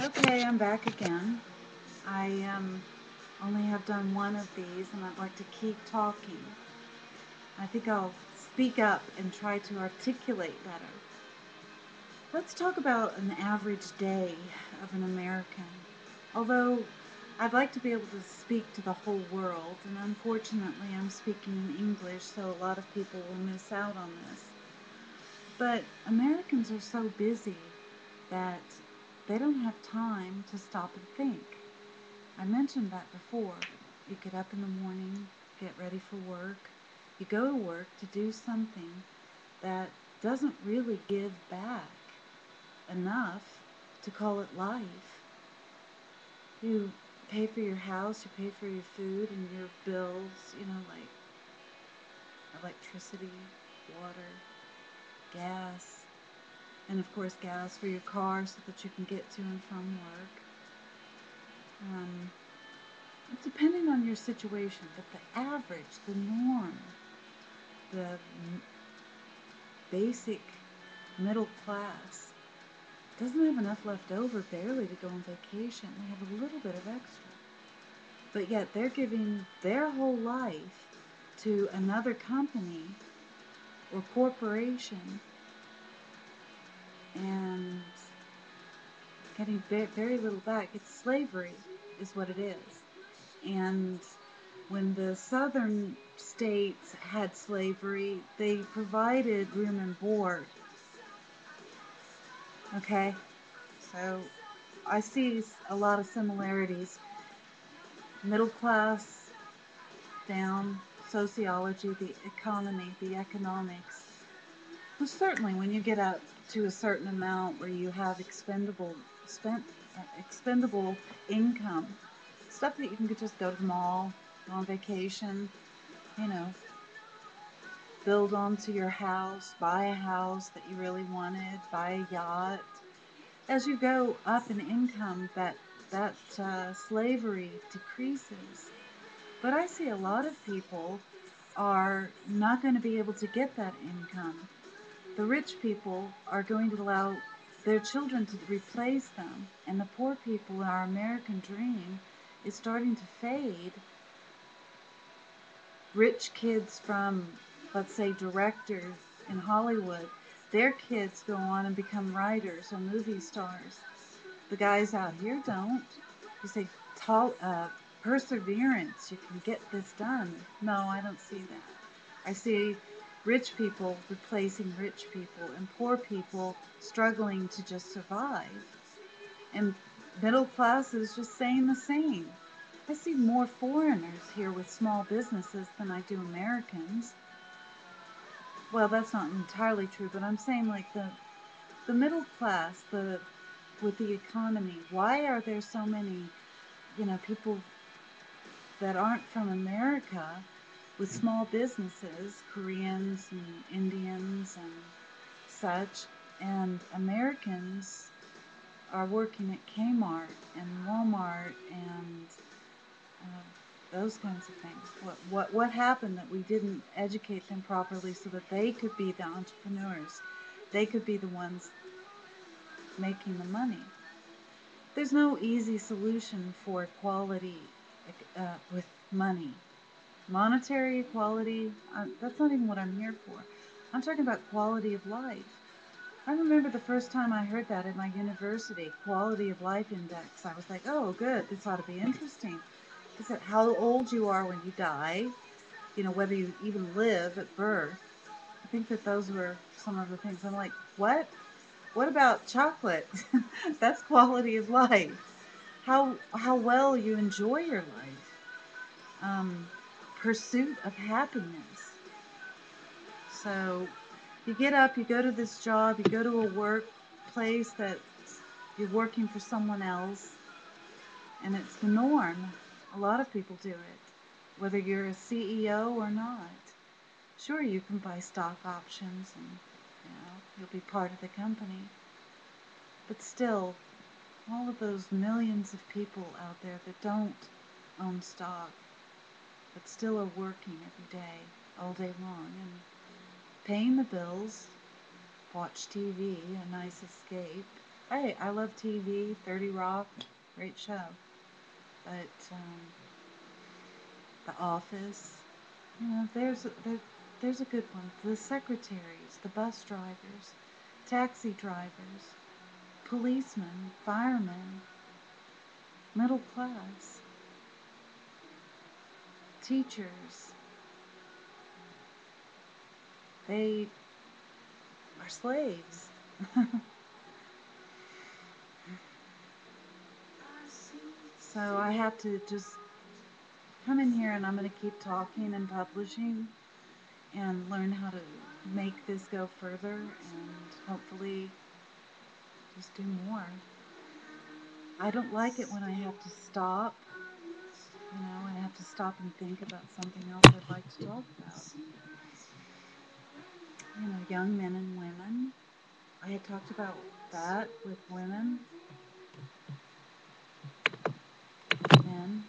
Okay, I'm back again. I only have done one of these and I'd like to keep talking. I think I'll speak up and try to articulate better. Let's talk about an average day of an American. Although I'd like to be able to speak to the whole world, and unfortunately I'm speaking in English, so a lot of people will miss out on this. But Americans are so busy that they don't have time to stop and think. I mentioned that before. You get up in the morning, get ready for work. You go to work to do something that doesn't really give back enough to call it life. You pay for your house, you pay for your food and your bills, like electricity, water, gas, and of course gas for your car so that you can get to and from work. Um, Depending on your situation, but the average, the norm, the basic middle class doesn't have enough left over barely to go on vacation. They have a little bit of extra. But yet they're giving their whole life to another company or corporation and getting very little back. It's slavery is what it is. And when the southern states had slavery, they provided room and board. Okay? So I see a lot of similarities. Middle class down, sociology, the economy, the economics. Well, certainly when you get up to a certain amount where you have expendable income, stuff that you can just go to the mall, go on vacation, you know, build onto your house, buy a house that you really wanted, buy a yacht. As you go up in income, that slavery decreases. But I see a lot of people are not going to be able to get that income. The rich people are going to allow their children to replace them, and the poor people in our American dream is starting to fade. Rich kids from, let's say, directors in Hollywood, their kids go on and become writers or movie stars. The guys out here don't. You say, perseverance, you can get this done. No, I don't see that. I see rich people replacing rich people and poor people struggling to just survive. And middle class is just saying the same. I see more foreigners here with small businesses than I do Americans. Well, that's not entirely true, but I'm saying like the middle class, the with the economy. Why are there so many, people that aren't from America with small businesses, Koreans and Indians and such, and Americans are working at Kmart and Walmart and uh, those kinds of things. What happened that we didn't educate them properly so that they could be the entrepreneurs? They could be the ones making the money. There's no easy solution for equality with money. Monetary equality, that's not even what I'm here for. I'm talking about quality of life. I remember the first time I heard that at my university, quality of life index. I was like, oh, good, this ought to be interesting. Is it how old you are when you die? Whether you even live at birth. I think that those were some of the things. I'm like, what? What about chocolate? That's quality of life. How well you enjoy your life. Um, Pursuit of happiness. So you get up, you go to this job, you go to a workplace that you're working for someone else, and it's the norm. A lot of people do it, whether you're a CEO or not. Sure, you can buy stock options and you'll be part of the company. But still, all of those millions of people out there that don't own stock, but still are working every day, all day long, and paying the bills, watch TV, a nice escape, Hey, I love TV. 30 Rock, great show. But The Office, there's a good one. The secretaries, the bus drivers, taxi drivers, policemen, firemen, middle class, teachers. They are slaves. So I have to just come in here and I'm going to keep talking and publishing and learn how to make this go further and hopefully just do more. I don't like it when I have to stop, I have to stop and think about something else I'd like to talk about. Young men and women. I had talked about that with women, men.